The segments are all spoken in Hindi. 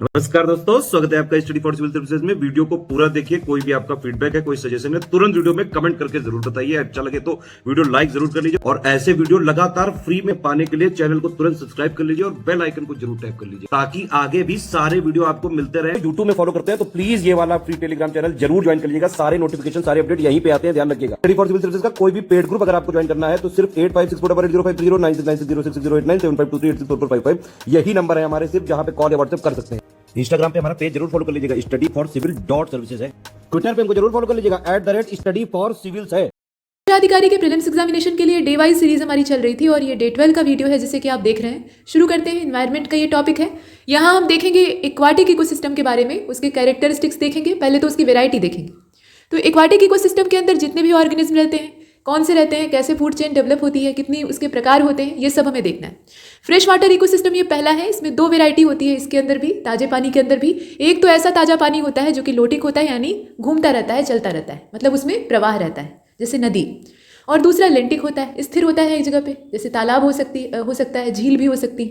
नमस्कार दोस्तों, स्वागत है आपका स्टडी फॉर सिविल सर्विसेज में। वीडियो को पूरा देखिए। कोई भी आपका फीडबैक है, कोई सजेशन है, तुरंत वीडियो में कमेंट करके जरूर बताइए। अच्छा लगे तो वीडियो लाइक जरूर कर लीजिए और ऐसे वीडियो लगातार फ्री में पाने के लिए चैनल को तुरंत सब्सक्राइब कर लीजिए और बेल आइकन को जरूर टैप कर लीजिए ताकि आगे भी सारे वीडियो आपको मिलते रहे। यूट्यूब में फॉलो करते हैं तो प्लीज ये वाला फ्री टेलीग्राम चैनल जरूर ज्वाइन कर लीजिएगा। सारे नोटिफिकेशन, सारे अपडेट यहीं पे आते हैं, ध्यान रखिएगा। स्टडी फॉर सिविल सर्विसेज का कोई भी पेड ग्रुप अगर आपको ज्वाइन करना है तो सिर्फ 856480560660897523864455 यही नंबर है हमारे, सिर्फ जहां पे कॉल या व्हाट्सएप कर सकते हैं। इंस्टाग्राम पे हमारा पेज जरूर फॉलो कर लीजिएगा, स्टडी फॉर सिविल .सर्विसेज है। ट्विटर पे हमको जरूर फॉलो कर लीजिएगा, @study for civils है। अधिकारी के प्रीलिम्स एग्जामिनेशन के लिए डे वाइज सीरीज हमारी चल रही थी और ये डे 12 का वीडियो है जिसे कि आप देख रहे हैं। शुरू करते हैं। एनवायरनमेंट का ये टॉपिक है। यहाँ हम देखेंगे एक्वाटिक इकोसिस्टम के बारे में, उसके कैरेक्टरिस्टिक्स देखेंगे। पहले तो उसकी वेराइटी देखेंगे। तो एक्वाटिक इकोसिस्टम के अंदर जितने भी ऑर्गेनिज्म रहते हैं, कौन से रहते हैं, कैसे फूड चेन डेवलप होती है, कितनी उसके प्रकार होते हैं, ये सब हमें देखना है। फ्रेश वाटर इकोसिस्टम ये पहला है। इसमें दो वेराइटी होती है इसके अंदर भी, ताजे पानी के अंदर भी। एक तो ऐसा ताजा पानी होता है जो कि लोटिक होता है, यानी घूमता रहता है, चलता रहता है, मतलब उसमें प्रवाह रहता है जैसे नदी। और दूसरा लेंटिक होता है, स्थिर होता है एक जगह पे, जैसे तालाब हो सकता है, झील भी हो सकती है।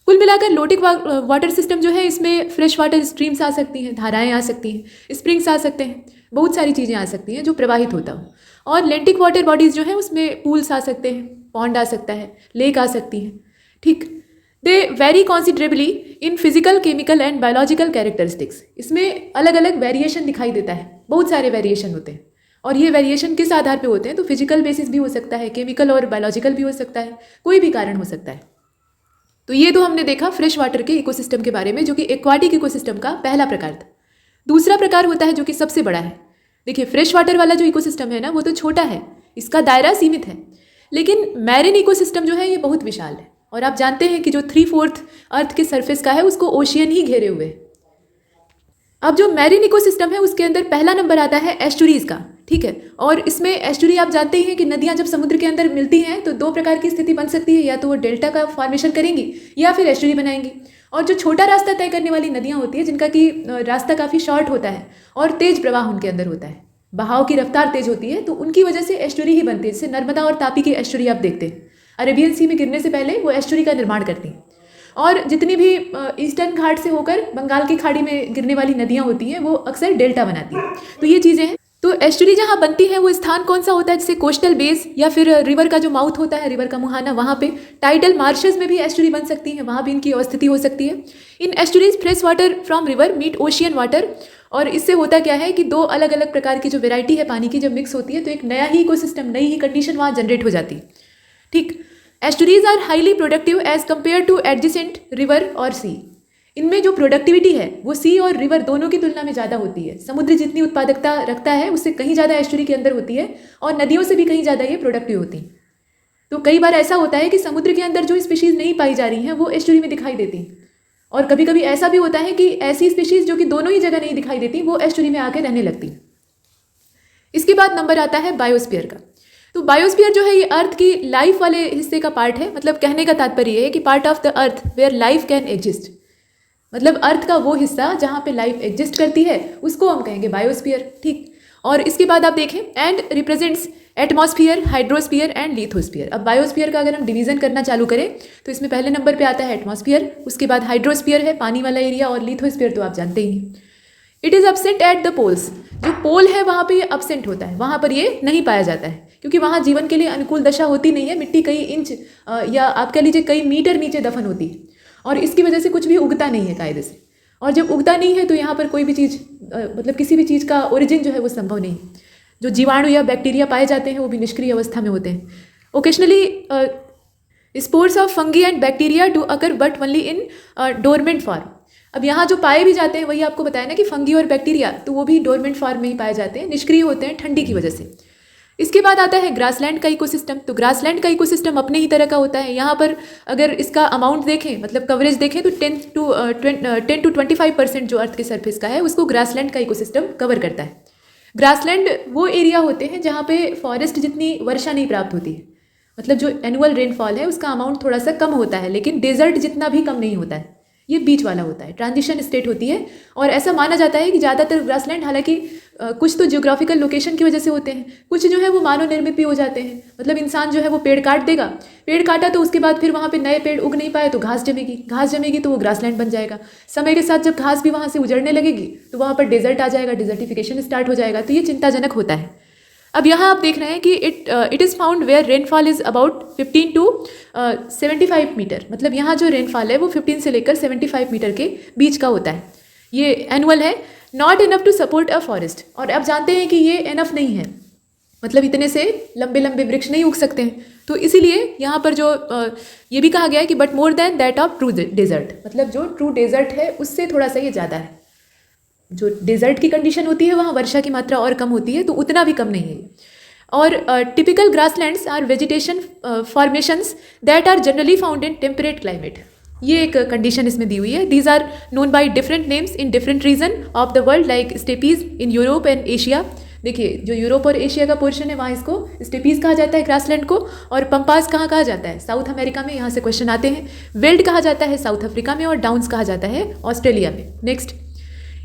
कुल मिलाकर लोटिक वाटर सिस्टम जो है, इसमें फ्रेश वाटर स्ट्रीम्स आ सकती हैं, धाराएं आ सकती हैं, स्प्रिंग्स आ सकते हैं, बहुत सारी चीज़ें आ सकती हैं जो प्रवाहित होता हो। और लेंटिक वाटर बॉडीज़ जो है उसमें पूल्स आ सकते हैं, पॉन्ड आ सकता है, लेक आ सकती है। ठीक, they very considerably in physical, chemical and biological characteristics. इसमें अलग अलग वेरिएशन दिखाई देता है, बहुत सारे वेरिएशन होते हैं। और ये वेरिएशन किस आधार पे होते हैं? तो फिजिकल बेसिस भी हो सकता है, केमिकल और बायोलॉजिकल भी हो सकता है, कोई भी कारण हो सकता है। तो ये तो हमने देखा फ्रेश वाटर के इकोसिस्टम के बारे में, जो कि एक्वाटिक इकोसिस्टम का पहला प्रकार था। दूसरा प्रकार होता है जो कि सबसे बड़ा है। देखिए, फ्रेश वाटर वाला जो इकोसिस्टम है ना, वो तो छोटा है, इसका दायरा सीमित है। लेकिन मैरिन इकोसिस्टम जो है ये बहुत विशाल है। और आप जानते हैं कि जो 3/4 अर्थ के सरफेस का है उसको ओशियन ही घेरे हुए है। अब जो मैरिन इकोसिस्टम है उसके अंदर पहला नंबर आता है एस्चुरीज का। ठीक है, और इसमें एस्चुरी आप जानते ही हैं कि नदियां जब समुद्र के अंदर मिलती हैं तो दो प्रकार की स्थिति बन सकती है, या तो वो डेल्टा का फॉर्मेशन करेंगी या फिर एस्चुरी बनाएंगी। और जो छोटा रास्ता तय करने वाली नदियां होती है, जिनका कि रास्ता काफ़ी शॉर्ट होता है और तेज प्रवाह उनके अंदर होता है, बहाव की रफ्तार तेज होती है, तो उनकी वजह से एस्चुरी ही बनती है। जैसे नर्मदा और तापी की एस्चुरी आप देखते हैं, अरेबियन सी में गिरने से पहले वो एस्चुरी का निर्माण करती हैं। और जितनी भी ईस्टर्न घाट से होकर बंगाल की खाड़ी में गिरने वाली नदियां होती हैं वो अक्सर डेल्टा बनाती हैं। तो ये चीज़ें हैं। तो एस्चुरी जहाँ बनती है वो स्थान कौन सा होता है? जैसे कोस्टल बेस या फिर रिवर का जो माउथ होता है, रिवर का मुहाना, वहाँ पे टाइडल मार्शेस में भी एस्चुरी बन सकती है, वहाँ भी इनकी अवस्थिति हो सकती है। In estuaries fresh water from river meet ocean water. और इससे होता क्या है कि दो अलग अलग प्रकार की जो वेराइटी है पानी की जब मिक्स होती है तो एक नया ही इकोसिस्टम, नई ही कंडीशन वहाँ जनरेट हो जाती है। ठीक, estuaries are highly productive as compared to adjacent river और सी। इनमें जो प्रोडक्टिविटी है वो सी और रिवर दोनों की तुलना में ज़्यादा होती है। समुद्र जितनी उत्पादकता रखता है उससे कहीं ज़्यादा एस्चुरी के अंदर होती है, और नदियों से भी कहीं ज़्यादा ये प्रोडक्टिव होती हैं। तो कई बार ऐसा होता है कि समुद्र के अंदर जो स्पीशीज़ नहीं पाई जा रही हैं वो एस्चुरी में दिखाई देती हैं। और कभी कभी ऐसा भी होता है कि ऐसी स्पीशीज़ जो कि दोनों ही जगह नहीं दिखाई देती वो एस्चुरी में आके रहने लगती। इसके बाद नंबर आता है बायोस्फीयर का। तो बायोस्फीयर जो है ये अर्थ की लाइफ वाले हिस्से का पार्ट है। मतलब कहने का तात्पर्य है कि part of the earth where life can exist. मतलब अर्थ का वो हिस्सा जहाँ पे लाइफ एग्जिस्ट करती है उसको हम कहेंगे बायोस्फीयर। ठीक, और इसके बाद आप देखें, and represents atmosphere, hydrosphere and lithosphere. अब बायोस्फीयर का अगर हम डिवीजन करना चालू करें तो इसमें पहले नंबर पे आता है एटमॉस्फियर, उसके बाद हाइड्रोस्फीयर है पानी वाला एरिया, और लिथोस्फीयर तो आप जानते ही हैं। It is absent at the poles. जो पोल है वहाँ पे ये अपसेंट होता है, वहाँ पर ये नहीं पाया जाता है, क्योंकि वहाँ जीवन के लिए अनुकूल दशा होती नहीं है। मिट्टी कई इंच या आप कह लीजिए कई मीटर नीचे दफन होती है, और इसकी वजह से कुछ भी उगता नहीं है कायदे से। और जब उगता नहीं है तो यहाँ पर कोई भी चीज़ मतलब किसी भी चीज़ का ओरिजिन जो है वो संभव नहीं। जो जीवाणु या बैक्टीरिया पाए जाते हैं वो भी निष्क्रिय अवस्था में होते हैं। Occasionally spores of fungi and bacteria do occur but only in dormant form. अब यहाँ जो पाए भी जाते हैं वही आपको बताया ना कि फंगी और बैक्टीरिया, तो वो भी डोरमेंट फॉर्म में ही पाए जाते हैं, निष्क्रिय होते हैं ठंडी की वजह से। इसके बाद आता है ग्रासलैंड का इकोसिस्टम। तो ग्रासलैंड का इकोसिस्टम अपने ही तरह का होता है। यहाँ पर अगर इसका अमाउंट देखें, मतलब कवरेज देखें, तो 10 to 25% जो अर्थ के सरफेस का है उसको ग्रासलैंड का इकोसिस्टम कवर करता है। ग्रासलैंड वो एरिया होते हैं जहाँ पे फॉरेस्ट जितनी वर्षा नहीं प्राप्त होती है, मतलब जो एनुअल रेनफॉल है उसका अमाउंट थोड़ा सा कम होता है, लेकिन डेजर्ट जितना भी कम नहीं होता है। ये बीच वाला होता है, ट्रांजिशन स्टेट होती है। और ऐसा माना जाता है कि ज़्यादातर ग्रासलैंड, हालांकि कुछ तो जियोग्राफिकल लोकेशन की वजह से होते हैं, कुछ जो है वो मानव निर्मित भी हो जाते हैं। मतलब इंसान जो है वो पेड़ काट देगा, पेड़ काटा तो उसके बाद फिर वहाँ पे नए पेड़ उग नहीं पाए तो घास जमेगी, घास जमेगी तो वो ग्रासलैंड बन जाएगा। समय के साथ जब घास भी वहाँ से उजड़ने लगेगी तो वहाँ पर डेजर्ट आ जाएगा, डिजर्टिफिकेशन स्टार्ट हो जाएगा। तो ये चिंताजनक होता है। अब यहाँ आप देख रहे हैं कि it is found where rainfall is about 15 to 75 metre. मतलब यहाँ जो रेनफॉल है वो 15 से लेकर 75 मीटर के बीच का होता है। ये एनुअल है, not enough to support a forest. और अब जानते हैं कि ये इनफ नहीं है, मतलब इतने से लंबे लंबे वृक्ष नहीं उग सकते हैं। तो इसीलिए यहाँ पर जो ये भी कहा गया है कि but more than that of true desert, मतलब जो ट्रू डेजर्ट है उससे थोड़ा सा ये ज़्यादा है। जो डेजर्ट की कंडीशन होती है वहाँ वर्षा की मात्रा और कम होती है, तो उतना भी कम नहीं है। और typical grasslands are vegetation formations that are generally found in temperate climate. ये एक कंडीशन इसमें दी हुई है। These are known by different names in different region of the world, like steppes in Europe and Asia. देखिए, जो यूरोप और एशिया का पोर्शन है वहाँ इसको स्टेपीज कहा जाता है ग्रासलैंड को। और पंपास कहाँ कहा जाता है? साउथ अमेरिका में, यहाँ से क्वेश्चन आते हैं। वेल्ड कहा जाता है साउथ अफ्रीका में, और डाउन्स कहा जाता है ऑस्ट्रेलिया में। नेक्स्ट,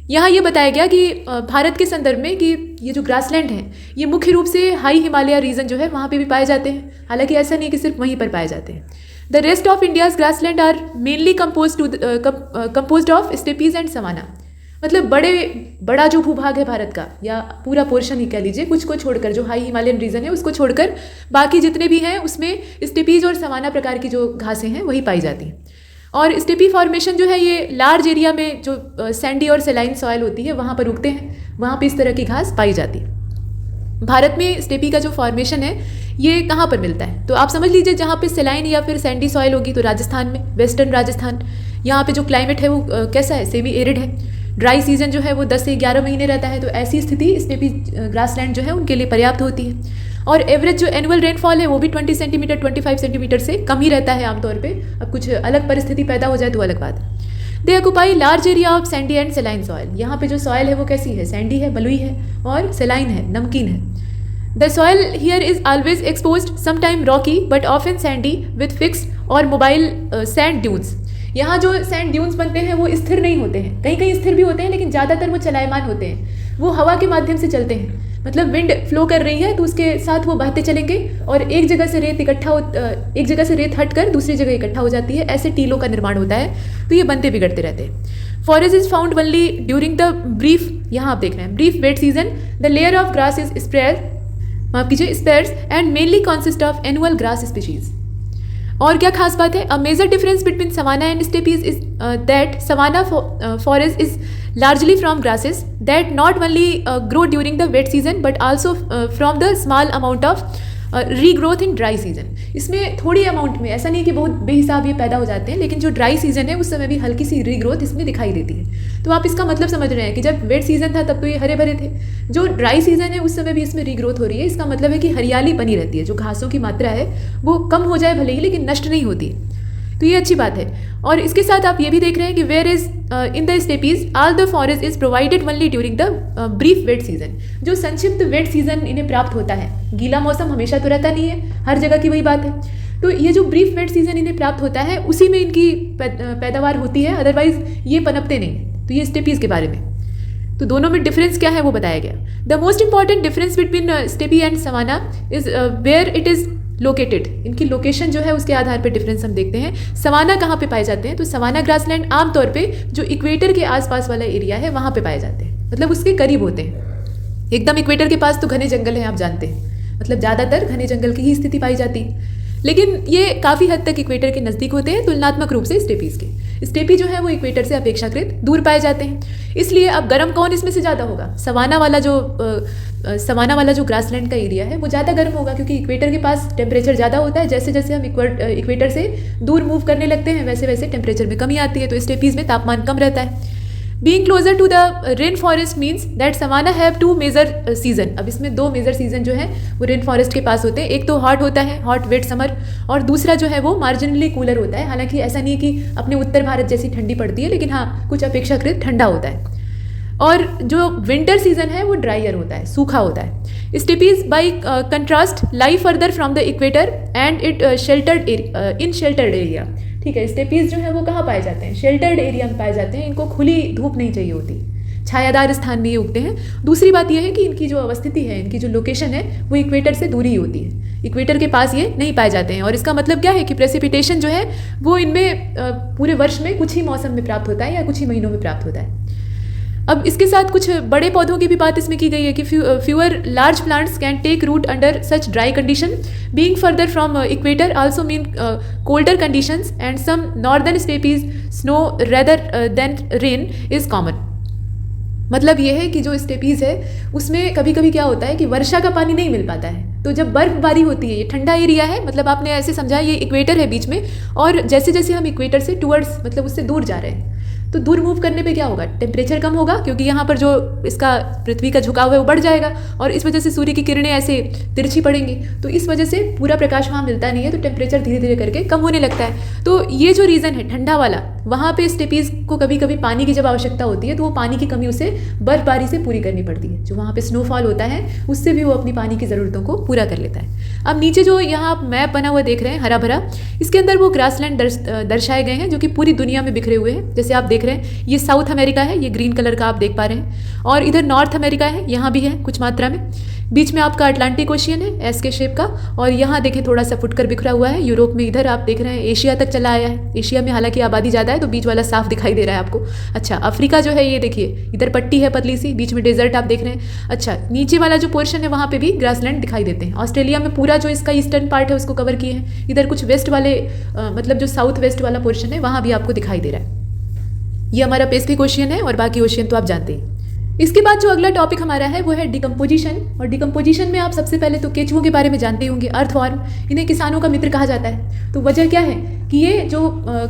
यहाँ ये बताया गया कि भारत के संदर्भ में कि ये जो ग्रासलैंड है ये मुख्य रूप से हाई हिमालय रीजन जो है वहाँ पे भी पाए जाते हैं। हालांकि ऐसा नहीं कि सिर्फ वहीं पर पाए जाते हैं। The rest of India's grassland are mainly composed of steppes and savanna. मतलब बड़ा जो भूभाग है भारत का, या पूरा पोर्शन ही कह लीजिए, कुछ को छोड़कर, जो हाई हिमालयन रीजन है उसको छोड़कर बाकी जितने भी हैं उसमें स्टेपीज और सवाना प्रकार की जो घासें हैं वही पाई जाती हैं। और स्टेपी फॉर्मेशन जो है ये लार्ज एरिया में जो सैंडी और सेलाइन सॉइल होती है वहाँ पर उगते हैं, वहाँ पे इस तरह की घास पाई जाती है। भारत में स्टेपी का जो फॉर्मेशन है ये कहाँ पर मिलता है? तो आप समझ लीजिए, जहाँ पे सेलाइन या फिर सैंडी सॉइल होगी तो राजस्थान में, वेस्टर्न राजस्थान। यहाँ पे जो क्लाइमेट है वो कैसा है? सेमी एरिड है। ड्राई सीजन जो है वो 10 से 11 महीने रहता है। तो ऐसी स्थिति स्टेपी ग्रासलैंड जो है उनके लिए पर्याप्त होती है। और एवरेज जो एनुअल रेनफॉल है वो भी 20 सेंटीमीटर 25 सेंटीमीटर से कम ही रहता है आमतौर पे। अब कुछ अलग परिस्थिति पैदा हो जाए तो अलग बात है। दे occupy large area of Sandy and saline soil. यहाँ पे जो सॉइल है वो कैसी है? सैंडी है, बलुई है, और सेलाइन है, नमकीन है। The soil here is always exposed, sometime Rocky but often Sandy with fixed और मोबाइल सैंड ड्यून्स। यहाँ जो सैंड ड्यून्स बनते हैं वो स्थिर नहीं होते हैं, कहीं कहीं स्थिर भी होते हैं, लेकिन ज़्यादातर वो चलायमान होते हैं। वो हवा के माध्यम से चलते हैं। मतलब विंड फ्लो कर रही है तो उसके साथ वो बहते चलेंगे, और एक जगह से रेत हटकर दूसरी जगह इकट्ठा हो जाती है। ऐसे टीलों का निर्माण होता है। तो ये बनते बिगड़ते रहते हैं। Forest is found only during the brief, यहाँ आप देख रहे हैं, brief wet season. The layer of grass is sparse and mainly consist of annual grass species. और क्या खास बात है? A major difference between savanna and steppes is that savanna forest is largely from grasses that not only grow during the wet season but also from the small amount of regrowth in dry season. इसमें थोड़ी अमाउंट में, ऐसा नहीं कि बहुत बेहिसाब ये पैदा हो जाते हैं, लेकिन जो ड्राई सीजन है उस समय भी हल्की सी रीग्रोथ इसमें दिखाई देती है। तो आप इसका मतलब समझ रहे हैं कि जब वेट सीजन था तब तो ये हरे भरे थे, जो ड्राई सीजन है उस समय भी इसमें रीग्रोथ हो रही है। इसका मतलब है कि हरियाली बनी रहती है, जो घासों की मात्रा है वो कम हो जाए भले ही, लेकिन नष्ट नहीं होती। तो ये अच्छी बात है। और इसके साथ आप ये भी देख रहे हैं कि where is in the steppes all the forest is provided only during the brief wet season. जो संक्षिप्त वेट सीजन इन्हें प्राप्त होता है, गीला मौसम हमेशा तो रहता नहीं है, हर जगह की वही बात है। तो ये जो ब्रीफ वेट सीजन इन्हें प्राप्त होता है उसी में इनकी पैदावार होती है, अदरवाइज ये पनपते नहीं। तो ये स्टेपीज के बारे में। तो दोनों में डिफरेंस क्या है वो बताया गया। The most important difference between steppe and savanna is where it is located. इनकी लोकेशन जो है उसके आधार पर डिफरेंस हम देखते हैं। सवाना कहाँ पे पाए जाते हैं? तो सवाना ग्रासलैंड आमतौर पे जो इक्वेटर के आसपास वाला एरिया है वहाँ पे पाए जाते हैं, मतलब उसके करीब होते हैं। एकदम इक्वेटर के पास तो घने जंगल हैं, आप जानते हैं, मतलब ज़्यादातर घने जंगल की ही स्थिति पाई जाती है। लेकिन ये काफ़ी हद तक इक्वेटर के नज़दीक होते हैं तुलनात्मक रूप से स्टेपीज के। स्टेपी जो है वो इक्वेटर से अपेक्षाकृत दूर पाए जाते हैं। इसलिए अब गर्म कौन इसमें से ज़्यादा होगा? सवाना वाला जो ग्रासलैंड का एरिया है वो ज़्यादा गर्म होगा, क्योंकि इक्वेटर के पास टेम्परेचर ज़्यादा होता है। जैसे जैसे हम इक्वेटर से दूर मूव करने लगते हैं वैसे वैसे टेम्परेचर में कमी आती है। तो स्टेपीज में तापमान कम रहता है। Being closer to the rain forest means that savanna have two major season। अब इसमें दो मेजर सीजन जो है वो रेन फॉरेस्ट के पास होते हैं। एक तो हॉट होता है, हॉट वेट समर, और दूसरा जो है वो मार्जिनली कूलर होता है। हालांकि ऐसा नहीं है कि अपने उत्तर भारत जैसी ठंडी पड़ती है, लेकिन हाँ कुछ अपेक्षाकृत ठंडा होता है। और जो विंटर सीजन है वो ड्राइयर होता है, सूखा होता है। Steppes by contrast lie further from the equator and it sheltered area. ठीक है। स्टेपीज जो है वो कहाँ पाए जाते हैं? शेल्टर्ड एरिया में पाए जाते हैं। इनको खुली धूप नहीं चाहिए होती, छायादार स्थान में ये उगते हैं। दूसरी बात यह है कि इनकी जो अवस्थिति है, इनकी जो लोकेशन है वो इक्वेटर से दूरी होती है, इक्वेटर के पास ये नहीं पाए जाते हैं। और इसका मतलब क्या है कि प्रेसिपिटेशन जो है वो इनमें पूरे वर्ष में कुछ ही मौसम में प्राप्त होता है या कुछ ही महीनों में प्राप्त होता है। अब इसके साथ कुछ बड़े पौधों की भी बात इसमें की गई है कि fewer large plants can take root under such dry condition, being further from equator also mean colder conditions and some northern steppes snow rather than rain is common. मतलब ये है कि जो स्टेपीज है उसमें कभी कभी क्या होता है कि वर्षा का पानी नहीं मिल पाता है, तो जब बर्फबारी होती है, ये ठंडा एरिया है, मतलब आपने ऐसे समझा ये इक्वेटर है बीच में, और जैसे जैसे हम इक्वेटर से टूवर्ड्स मतलब उससे दूर जा रहे हैं तो दूर मूव करने पे क्या होगा? टेम्परेचर कम होगा, क्योंकि यहाँ पर जो इसका पृथ्वी का झुकाव है वो बढ़ जाएगा और इस वजह से सूर्य की किरणें ऐसे तिरछी पड़ेंगी, तो इस वजह से पूरा प्रकाश वहाँ मिलता नहीं है, तो टेम्परेचर धीरे धीरे करके कम होने लगता है। तो ये जो रीज़न है ठंडा वाला, वहाँ पे स्टेपीज को कभी कभी पानी की जब आवश्यकता होती है तो वो पानी की कमी उसे बर्फबारी से पूरी करनी पड़ती है। जो वहाँ पे स्नोफॉल होता है उससे भी वो अपनी पानी की ज़रूरतों को पूरा कर लेता है। अब नीचे जो यहाँ आप मैप बना हुआ देख रहे हैं हरा भरा, इसके अंदर वो ग्रासलैंड दर्शाए गए हैं जो कि पूरी दुनिया में बिखरे हुए हैं। जैसे आप देख रहे हैं ये साउथ अमेरिका है, ये ग्रीन कलर का आप देख पा रहे हैं, और इधर नॉर्थ अमेरिका है, यहाँ भी है कुछ मात्रा में। बीच में आपका अटलांटिक ओशियन है एस के शेप का, और यहाँ देखें थोड़ा सा फुटकर बिखरा हुआ है यूरोप में। इधर आप देख रहे हैं एशिया तक चला आया है। एशिया में हालांकि आबादी ज़्यादा है तो बीच वाला साफ दिखाई दे रहा है आपको। अच्छा, अफ्रीका जो है ये देखिए इधर पट्टी है पतली सी, बीच में डेजर्ट आप देख रहे हैं। अच्छा, नीचे वाला जो पोर्शन है वहाँ पे भी ग्रासलैंड दिखाई देते हैं। ऑस्ट्रेलिया में पूरा जो इसका ईस्टर्न पार्ट है उसको कवर किए हैं। इधर कुछ वेस्ट वाले मतलब जो साउथ वेस्ट वाला पोर्शन है वहाँ भी आपको दिखाई दे रहा है। ये हमारा पैसिफिक ओशियन है और बाकी ओशियन तो आप जानते हैं। इसके बाद जो अगला टॉपिक हमारा है वो है डिकम्पोजिशन। और डिकम्पोजिशन में आप सबसे पहले तो केचुओं के बारे में जानते होंगे, अर्थवर्म। इन्हें किसानों का मित्र कहा जाता है। तो वजह क्या है कि ये जो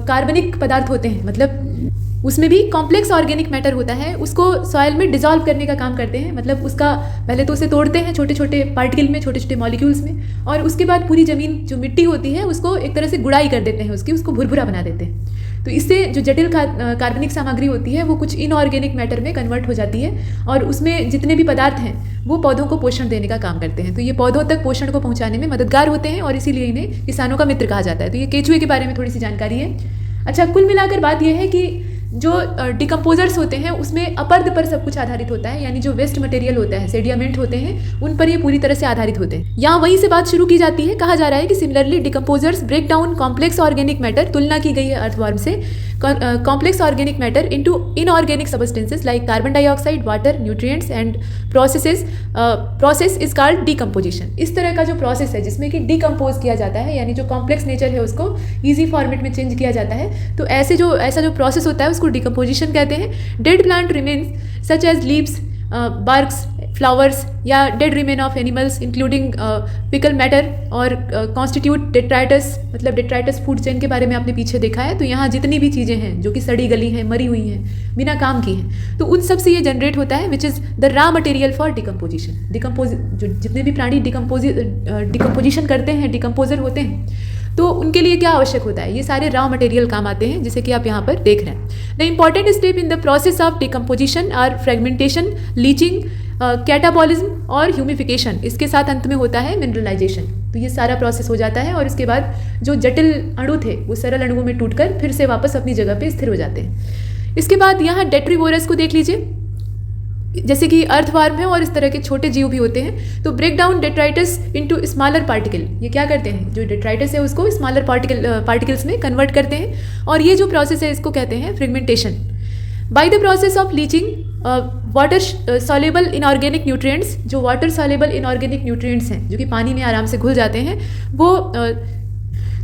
कार्बनिक पदार्थ होते हैं, मतलब उसमें भी कॉम्प्लेक्स ऑर्गेनिक मैटर होता है, उसको सॉइल में डिजॉल्व करने का काम करते हैं। मतलब उसका पहले तो उसे तोड़ते हैं छोटे छोटे पार्टिकल में, छोटे छोटे मॉलिक्यूल्स में, और उसके बाद पूरी ज़मीन जो मिट्टी होती है उसको एक तरह से गुड़ाई कर देते हैं, उसको भुरभुरा बना देते हैं। तो इससे जो जटिल कार्बनिक सामग्री होती है वो कुछ इनऑर्गेनिक मैटर में कन्वर्ट हो जाती है, और उसमें जितने भी पदार्थ हैं वो पौधों को पोषण देने का काम करते हैं। तो ये पौधों तक पोषण को पहुंचाने में मददगार होते हैं और इसीलिए इन्हें किसानों का मित्र कहा जाता है। तो ये केचुए के बारे में थोड़ी सी जानकारी है। अच्छा, कुल मिलाकर बात यह है कि जो डिकम्पोजर्स होते हैं उसमें अपरद पर सब कुछ आधारित होता है, यानी जो वेस्ट मटेरियल होता है, सेडियामेंट होते हैं, उन पर ये पूरी तरह से आधारित होते हैं। यहाँ वहीं से बात शुरू की जाती है। कहा जा रहा है कि similarly decomposers break down complex organic matter, तुलना की गई है अर्थवर्म से, complex organic matter into inorganic substances like carbon dioxide, water, nutrients and process is called decomposition. इस तरह का जो प्रोसेस है जिसमें कि डिकम्पोज किया जाता है, यानी जो कॉम्प्लेक्स नेचर है उसको ईजी फॉर्मेट में चेंज किया जाता है, तो ऐसा जो प्रोसेस होता है उसको डिकम्पोजिशन कहते हैं। Dead plant remains such as leaves, barks, flowers या dead remain of animals including fecal matter और कॉन्स्टिट्यूट डेट्राइटस, मतलब डेट्राइटस फूड चेन के बारे में आपने पीछे देखा है। तो यहाँ जितनी भी चीज़ें हैं जो कि सड़ी गली हैं, मरी हुई हैं, बिना काम की हैं, तो उन सब से ये जनरेट होता है, which is the raw material for decomposition. जो जितने भी प्राणी डिकम्पोजिशन करते हैं, डिकम्पोजर होते हैं, तो उनके लिए क्या आवश्यक होता है? ये सारे रॉ मटेरियल काम आते हैं, जैसे कि आप यहाँ पर देख रहे हैं। The important step in the process of decomposition are fragmentation, leaching, catabolism और ह्यूमिफिकेशन। इसके साथ अंत में होता है मिनरलाइजेशन। तो ये सारा प्रोसेस हो जाता है और इसके बाद जो जटिल अणु थे वो सरल अणुओं में टूटकर फिर से वापस अपनी जगह पे स्थिर हो जाते हैं। इसके बाद यहाँ डेट्रीवोरस को देख लीजिए, जैसे कि अर्थवर्म है और इस तरह के छोटे जीव भी होते हैं। तो break down detritus into smaller particle, ये क्या करते हैं, जो डेट्राइटस है उसको स्मॉलर पार्टिकल्स में कन्वर्ट करते हैं, और ये जो प्रोसेस है इसको कहते हैं fragmentation. By the process of leaching water soluble inorganic nutrients, जो वाटर सॉल्युबल इनऑर्गेनिक न्यूट्रिएंट्स हैं जो कि पानी में आराम से घुल जाते हैं, वो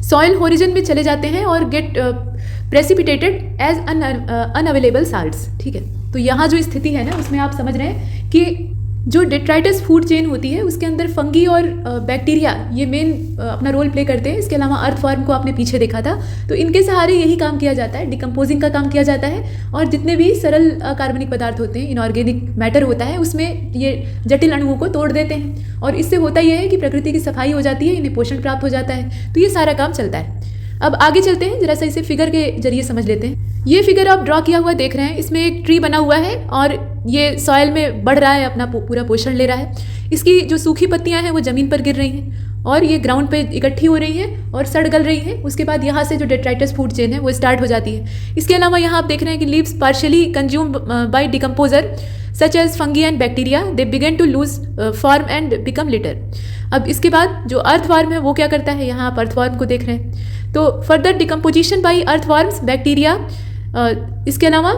सॉइल होरिजन में चले जाते हैं और get precipitated as unavailable salts. ठीक है, तो यहाँ जो स्थिति है ना उसमें आप समझ रहे हैं कि जो डेट्राइटस फूड चेन होती है उसके अंदर फंगी और बैक्टीरिया ये मेन अपना रोल प्ले करते हैं। इसके अलावा अर्थवर्म को आपने पीछे देखा था, तो इनके सहारे यही काम किया जाता है, डिकम्पोजिंग का काम किया जाता है, और जितने भी सरल कार्बनिक पदार्थ होते हैं, इनऑर्गेनिक मैटर होता है, उसमें ये जटिल अणुओं को तोड़ देते हैं, और इससे होता यह है कि प्रकृति की सफाई हो जाती है, इन्हें पोषण प्राप्त हो जाता है। तो ये सारा काम चलता है। अब आगे चलते हैं, जरा सा इसे फिगर के जरिए समझ लेते हैं। ये फिगर आप ड्रॉ किया हुआ देख रहे हैं, इसमें एक ट्री बना हुआ है और ये सॉइल में बढ़ रहा है, अपना पूरा पोषण ले रहा है। इसकी जो सूखी पत्तियां हैं वो ज़मीन पर गिर रही हैं, और ये ग्राउंड पे इकट्ठी हो रही हैं और सड़ गल रही हैं। उसके बाद यहाँ से जो डेट्राइटस फूड चेन है वो स्टार्ट हो जाती है। इसके अलावा यहाँ आप देख रहे हैं कि leaves partially consume by decomposer such as fungi and bacteria, they begin to lose form and become litter. अब इसके बाद जो अर्थवॉर्म है वो क्या करता है, यहाँ आप अर्थवॉर्म को देख रहे हैं। तो further decomposition by earthworms, bacteria, इसके अलावा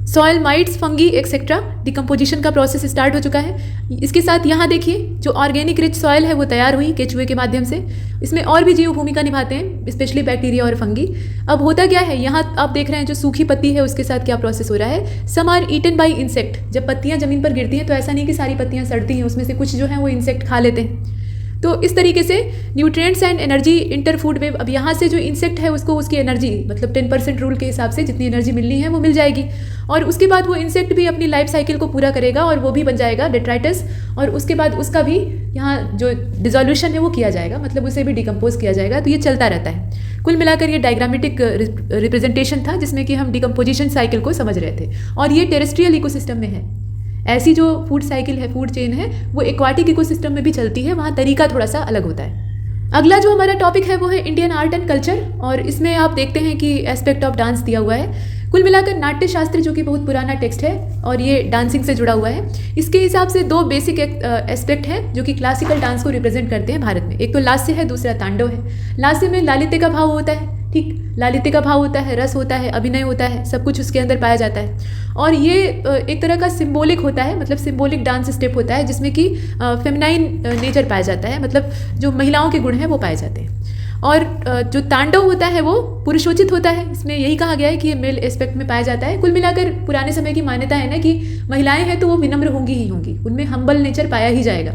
soil mites, fungi etcetera, decomposition का प्रोसेस स्टार्ट हो चुका है। इसके साथ यहाँ देखिए जो ऑर्गेनिक रिच सॉयल है वो तैयार हुई केचुए के माध्यम से। इसमें और भी जीव भूमिका निभाते हैं, स्पेशली बैक्टीरिया और फंगी। अब होता क्या है, यहाँ आप देख रहे हैं जो सूखी पत्ती है उसके साथ क्या प्रोसेस हो रहा है। Some are eaten by insect. जब पत्तियाँ जमीन पर गिरती हैं तो ऐसा नहीं कि सारी पत्तियाँ सड़ती हैं, उसमें से कुछ जो है वो इंसेक्ट खा लेते हैं। तो इस तरीके से nutrients and energy inter food web. अब यहाँ से जो इंसेक्ट है उसको उसकी एनर्जी मतलब 10% रूल के हिसाब से जितनी एनर्जी मिलनी है वो मिल जाएगी, और उसके बाद वो इंसेक्ट भी अपनी लाइफ साइकिल को पूरा करेगा और वो भी बन जाएगा डेट्राइटस, और उसके बाद उसका भी यहाँ जो डिसोल्यूशन है वो किया जाएगा, मतलब उसे भी डिकम्पोज किया जाएगा। तो ये चलता रहता है। कुल मिलाकर ये डायग्रामेटिक रिप्रेजेंटेशन था जिसमें कि हम डिकम्पोजिशन साइकिल को समझ रहे थे, और ये टेरेस्ट्रियल इकोसिस्टम में है। ऐसी जो फूड साइकिल है, फूड चेन है, वो एक्वाटिक इकोसिस्टम में भी चलती है, वहाँ तरीका थोड़ा सा अलग होता है। अगला जो हमारा टॉपिक है वो है इंडियन आर्ट एंड कल्चर, और इसमें आप देखते हैं कि एस्पेक्ट ऑफ डांस दिया हुआ है। कुल मिलाकर नाट्य शास्त्र जो कि बहुत पुराना टेक्स्ट है और ये डांसिंग से जुड़ा हुआ है, इसके हिसाब से दो बेसिक एस्पेक्ट हैं जो कि क्लासिकल डांस को रिप्रेजेंट करते हैं भारत में। एक तो लास्य है, दूसरा तांडव है। लास्य में लालित्य का भाव होता है, ठीक, लालित्य का भाव होता है, रस होता है, अभिनय होता है, सब कुछ उसके अंदर पाया जाता है। और ये एक तरह का सिंबॉलिक होता है, मतलब सिंबॉलिक डांस स्टेप होता है जिसमें कि फेमिनाइन नेचर पाया जाता है, मतलब जो महिलाओं के गुण हैं वो पाए जाते हैं। और जो तांडव होता है वो पुरुषोचित होता है, इसमें यही कहा गया है कि ये मेल एस्पेक्ट में पाया जाता है। कुल मिलाकर पुराने समय की मान्यता है ना कि महिलाएं हैं तो वो विनम्र होंगी ही होंगी, उनमें हम्बल नेचर पाया ही जाएगा,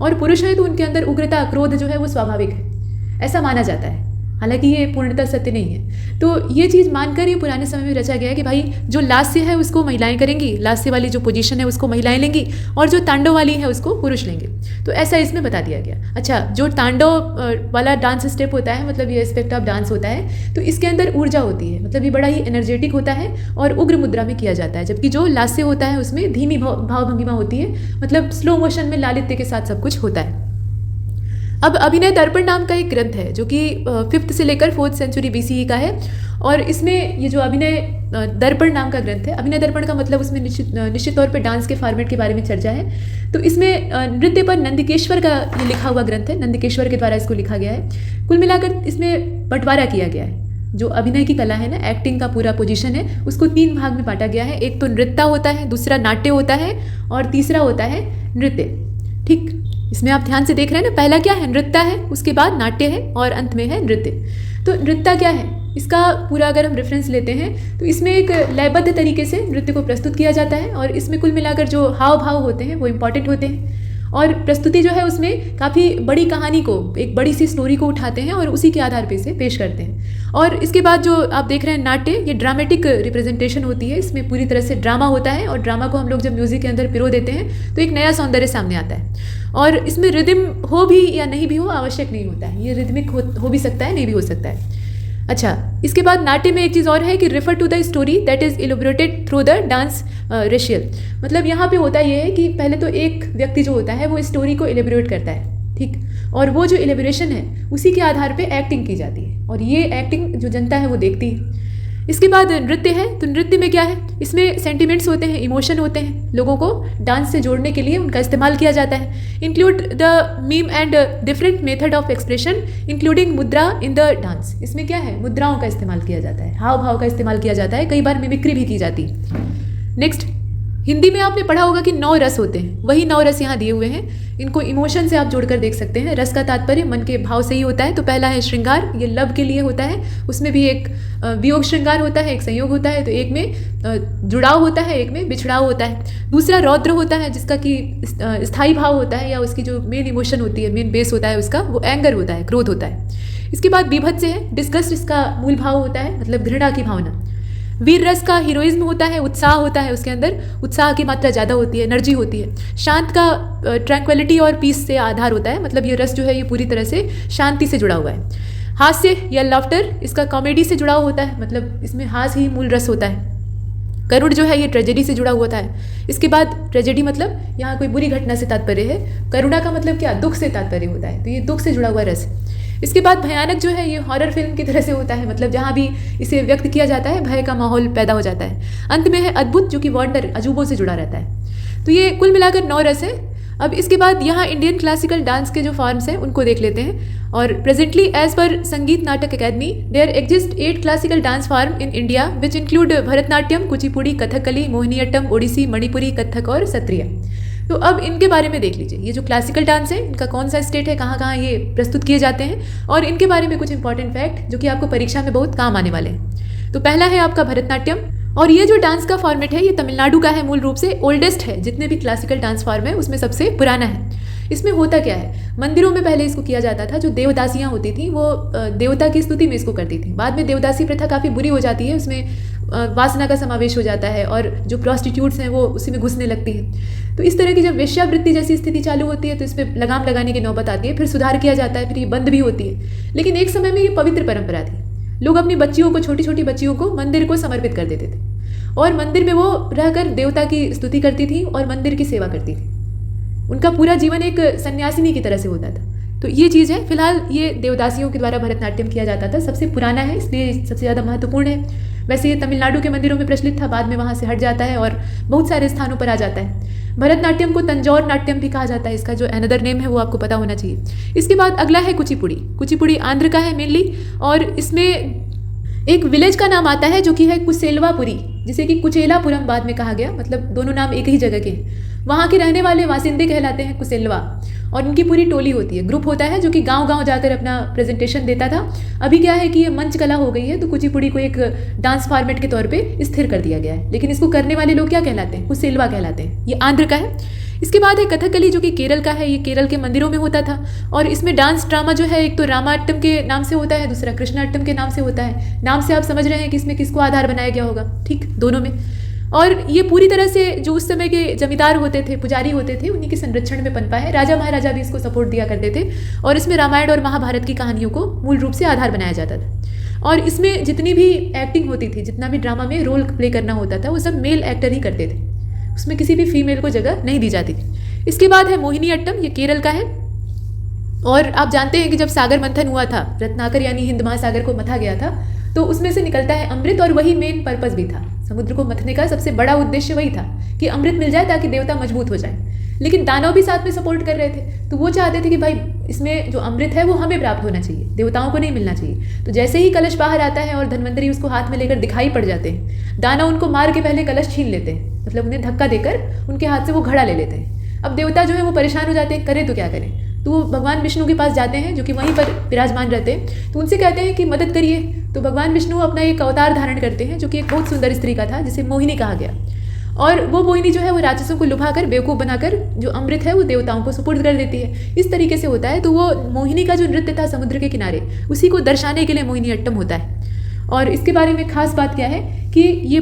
और पुरुष हैं तो उनके अंदर उग्रता, क्रोध जो है वो स्वाभाविक है, ऐसा माना जाता है। हालांकि ये पूर्णतः सत्य नहीं है। तो ये चीज़ मानकर ये पुराने समय में रचा गया है कि भाई जो लास्य है उसको महिलाएं करेंगी, लास्य वाली जो पोजीशन है उसको महिलाएं लेंगी, और जो तांडव वाली है उसको पुरुष लेंगे। तो ऐसा इसमें बता दिया गया। अच्छा, जो तांडव वाला डांस स्टेप होता है, मतलब ये एस्पेक्ट ऑफ डांस होता है, तो इसके अंदर ऊर्जा होती है, मतलब ये बड़ा ही एनर्जेटिक होता है और उग्र मुद्रा में किया जाता है। जबकि जो लास्य होता है उसमें धीमी भाव भंगिमा होती है, मतलब स्लो मोशन में लालित्य के साथ सब कुछ होता है। अब अभिनय दर्पण नाम का एक ग्रंथ है जो कि 5th से लेकर 4th सेंचुरी BCE का है, और इसमें ये जो अभिनय दर्पण नाम का ग्रंथ है, अभिनय दर्पण का मतलब उसमें निश्चित तौर पे डांस के फॉर्मेट के बारे में चर्चा है। तो इसमें नृत्य पर नंदिकेश्वर का ये लिखा हुआ ग्रंथ है, नंदिकेश्वर के द्वारा इसको लिखा गया है। कुल मिलाकर इसमें बंटवारा किया गया है। जो अभिनय की कला है ना, एक्टिंग का पूरा पोजीशन है, उसको 3 भाग में बांटा गया है। एक तो नृत्य होता है, दूसरा नाट्य होता है, और तीसरा होता है नृत्य। ठीक, इसमें आप ध्यान से देख रहे हैं ना, पहला क्या है, नृत्य है, उसके बाद नाट्य है, और अंत में है नृत्य। तो नृत्य क्या है, इसका पूरा अगर हम रेफरेंस लेते हैं तो इसमें एक लयबद्ध तरीके से नृत्य को प्रस्तुत किया जाता है, और इसमें कुल मिलाकर जो हाव भाव होते हैं वो इम्पॉर्टेंट होते हैं, और प्रस्तुति जो है उसमें काफ़ी बड़ी कहानी को, एक बड़ी सी स्टोरी को उठाते हैं और उसी के आधार पे इसे पेश करते हैं। और इसके बाद जो आप देख रहे हैं नाट्य, ये ड्रामेटिक रिप्रेजेंटेशन होती है, इसमें पूरी तरह से ड्रामा होता है, और ड्रामा को हम लोग जब म्यूजिक के अंदर पिरो देते हैं तो एक नया सौंदर्य सामने आता है। और इसमें रिदम हो भी या नहीं भी हो आवश्यक नहीं होता है, ये रिदमिक हो भी सकता है, नहीं भी हो सकता है। अच्छा, इसके बाद नाट्य में एक चीज़ और है कि refer to the story that is elaborated through the dance recital. मतलब यहाँ पे होता ये है कि पहले तो एक व्यक्ति जो होता है वो स्टोरी को इलेबोरेट करता है, ठीक, और वो जो इलेबोरेशन है उसी के आधार पे एक्टिंग की जाती है, और ये एक्टिंग जो जनता है वो देखती है। इसके बाद नृत्य है, तो नृत्य में क्या है, इसमें सेंटिमेंट्स होते हैं, इमोशन होते हैं, लोगों को डांस से जोड़ने के लिए उनका इस्तेमाल किया जाता है। Include the meme and different method of expression including मुद्रा इन द डांस। इसमें क्या है, मुद्राओं का इस्तेमाल किया जाता है, हाव भाव का इस्तेमाल किया जाता है, कई बार मिमिक्री भी की जाती है। नेक्स्ट, हिंदी में आपने पढ़ा होगा कि 9 रस होते हैं, वही 9 रस यहाँ दिए हुए हैं। इनको इमोशन से आप जोड़कर देख सकते हैं। रस का तात्पर्य मन के भाव से ही होता है। तो पहला है श्रृंगार, ये लव के लिए होता है, उसमें भी एक वियोग श्रृंगार होता है, एक संयोग होता है, तो एक में जुड़ाव होता है, एक में बिछड़ाव होता है। दूसरा रौद्र होता है, जिसका कि स्थायी भाव होता है, या उसकी जो मेन इमोशन होती है, मेन बेस होता है उसका, वो एंगर होता है, क्रोध होता है। इसके बाद बीभत्स है, डिस्गस्ट इसका मूल भाव होता है, मतलब घृणा की भावना। वीर रस का हीरोइज्म होता है, उत्साह होता है, उसके अंदर उत्साह की मात्रा ज़्यादा होती है, एनर्जी होती है। शांत का ट्रैंक्विलिटी और पीस से आधार होता है, मतलब ये रस जो है ये पूरी तरह से शांति से जुड़ा हुआ है। हास्य या लाफ्टर, इसका कॉमेडी से जुड़ाव होता है, मतलब इसमें हास्य ही मूल रस होता है। करुण जो है ये ट्रेजेडी से जुड़ा हुआ था। इसके बाद ट्रेजेडी मतलब यहाँ कोई बुरी घटना से तात्पर्य है, करुणा का मतलब क्या, दुख से तात्पर्य होता है, तो ये दुख से जुड़ा हुआ रस। इसके बाद भयानक जो है ये हॉरर फिल्म की तरह से होता है, मतलब जहाँ भी इसे व्यक्त किया जाता है भय का माहौल पैदा हो जाता है। अंत में है अद्भुत, जो कि वंडर, अजूबों से जुड़ा रहता है। तो ये कुल मिलाकर 9 रस है। अब इसके बाद यहाँ इंडियन क्लासिकल डांस के जो फॉर्म्स हैं उनको देख लेते हैं। और प्रेजेंटली एज पर Sangeet Natak Akademi there exist 8 classical dance form in India which include Bharatanatyam, Kuchipudi, Kathakali, Mohiniyattam, Odissi, Manipuri, Kathak और सत्रिया। तो अब इनके बारे में देख लीजिए, ये जो क्लासिकल डांस है इनका कौन सा स्टेट है, कहाँ कहाँ ये प्रस्तुत किए जाते हैं, और इनके बारे में कुछ इंपॉर्टेंट फैक्ट जो कि आपको परीक्षा में बहुत काम आने वाले हैं। तो पहला है आपका भरतनाट्यम, और ये जो डांस का फॉर्मेट है ये तमिलनाडु का है, मूल रूप से ओल्डेस्ट है, जितने भी क्लासिकल डांस फॉर्म है उसमें सबसे पुराना है। इसमें होता क्या है, मंदिरों में पहले इसको किया जाता था, जो देवदासियाँ होती थी वो देवता की स्तुति में इसको करती थी। बाद में देवदासी प्रथा काफ़ी बुरी हो जाती है, उसमें वासना का समावेश हो जाता है और जो प्रॉस्टिट्यूट्स हैं वो उसी में घुसने लगती है। तो इस तरह की जब वेश्यावृत्ति जैसी स्थिति चालू होती है तो इस पर लगाम लगाने की नौबत आती है, फिर सुधार किया जाता है, फिर ये बंद भी होती है। लेकिन एक समय में ये पवित्र परंपरा थी, लोग अपनी बच्चियों को, छोटी छोटी बच्चियों को मंदिर को समर्पित कर देते थे और मंदिर में वो रहकर देवता की स्तुति करती थी और मंदिर की सेवा करती थी। उनका पूरा जीवन एक सन्यासिनी की तरह से होता था। तो ये चीज़ है। फिलहाल ये देवदासियों के द्वारा भरतनाट्यम किया जाता था, सबसे पुराना है इसलिए सबसे ज़्यादा महत्वपूर्ण है। वैसे ये तमिलनाडु के मंदिरों में प्रचलित था, बाद में वहाँ से हट जाता है और बहुत सारे स्थानों पर आ जाता है। भरतनाट्यम को तंजौर नाट्यम भी कहा जाता है, इसका जो अनदर नेम है वो आपको पता होना चाहिए। इसके बाद अगला है कुचिपुड़ी। कुचिपुड़ी आंध्र का है मेनली, और इसमें एक विलेज का नाम आता है जो कि है कुसेलवापुरी, जिसे कि कुचेलापुरम बाद में कहा गया, मतलब दोनों नाम एक ही जगह के हैं। वहाँ के रहने वाले वासिंदे कहलाते हैं कुसेलवा, और उनकी पूरी टोली होती है, ग्रुप होता है जो कि गांव-गांव जाकर अपना प्रेजेंटेशन देता था। अभी क्या है कि ये मंच कला हो गई है, तो कुचिपुड़ी को एक डांस फॉर्मेट के तौर पे स्थिर कर दिया गया है, लेकिन इसको करने वाले लोग क्या कहलाते हैं, कुसेलवा कहलाते हैं। ये आंध्र का है। इसके बाद है कथकली जो कि केरल का है, ये केरल के मंदिरों में होता था, और इसमें डांस ड्रामा जो है एक तो रामाट्टम के नाम से होता है, दूसरा कृष्णाट्टम के नाम से होता है। नाम से आप समझ रहे हैं कि इसमें किसको आधार बनाया गया होगा, ठीक, दोनों में। और ये पूरी तरह से जो उस समय के जमींदार होते थे, पुजारी होते थे, उन्हीं के संरक्षण में पनपा है। राजा महाराजा भी इसको सपोर्ट दिया करते थे, और इसमें रामायण और महाभारत की कहानियों को मूल रूप से आधार बनाया जाता था। और इसमें जितनी भी एक्टिंग होती थी, जितना भी ड्रामा में रोल प्ले करना होता था, वो सब मेल एक्टर ही करते थे, उसमें किसी भी फीमेल को जगह नहीं दी जाती थी। इसके बाद है मोहिनीअट्टम, ये केरल का है। और आप जानते हैं कि जब सागर मंथन हुआ था, रत्नाकर यानी हिंद महासागर को मथा गया था, तो उसमें से निकलता है अमृत, और वही मेन पर्पस भी था। समुद्र को मथने का सबसे बड़ा उद्देश्य वही था कि अमृत मिल जाए ताकि देवता मजबूत हो जाए। लेकिन दानव भी साथ में सपोर्ट कर रहे थे, तो वो चाहते थे कि भाई इसमें जो अमृत है वो हमें प्राप्त होना चाहिए, देवताओं को नहीं मिलना चाहिए। तो जैसे ही कलश बाहर आता है और धन्वंतरी उसको हाथ में लेकर दिखाई पड़ जाते हैं, दानव उनको मार के पहले कलश छीन लेते हैं, मतलब उन्हें धक्का देकर उनके हाथ से वो घड़ा ले लेते हैं। अब देवता जो है वो परेशान हो जाते हैं, करें तो क्या करें। तो वो भगवान विष्णु के पास जाते हैं जो कि वहीं पर विराजमान रहते हैं, तो उनसे कहते हैं कि मदद करिए। तो भगवान विष्णु अपना एक अवतार धारण करते हैं जो कि एक बहुत सुंदर स्त्री का था, जिसे मोहिनी कहा गया। और वो मोहिनी जो है वो राक्षसों को लुभाकर, बेवकूफ़ बनाकर जो अमृत है वो देवताओं को सुपुर्द कर देती है। इस तरीके से होता है। तो वो मोहिनी का जो नृत्य था समुद्र के किनारे, उसी को दर्शाने के लिए मोहिनीअट्टम होता है। और इसके बारे में खास बात क्या है कि ये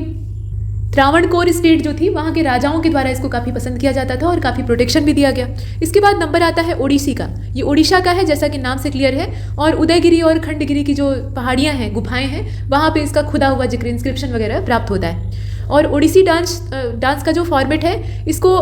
त्रावणकोर स्टेट जो थी वहाँ के राजाओं के द्वारा इसको काफ़ी पसंद किया जाता था और काफ़ी प्रोटेक्शन भी दिया गया। इसके बाद नंबर आता है ओडिसी का। ये ओडिशा का है, जैसा कि नाम से क्लियर है, और उदयगिरी और खंडगिरी की जो पहाड़ियाँ हैं, गुफाएं हैं, वहाँ पे इसका खुदा हुआ जिक्र, इंस्क्रिप्शन वगैरह प्राप्त होता है। और ओडिसी डांस का जो फॉर्मेट है इसको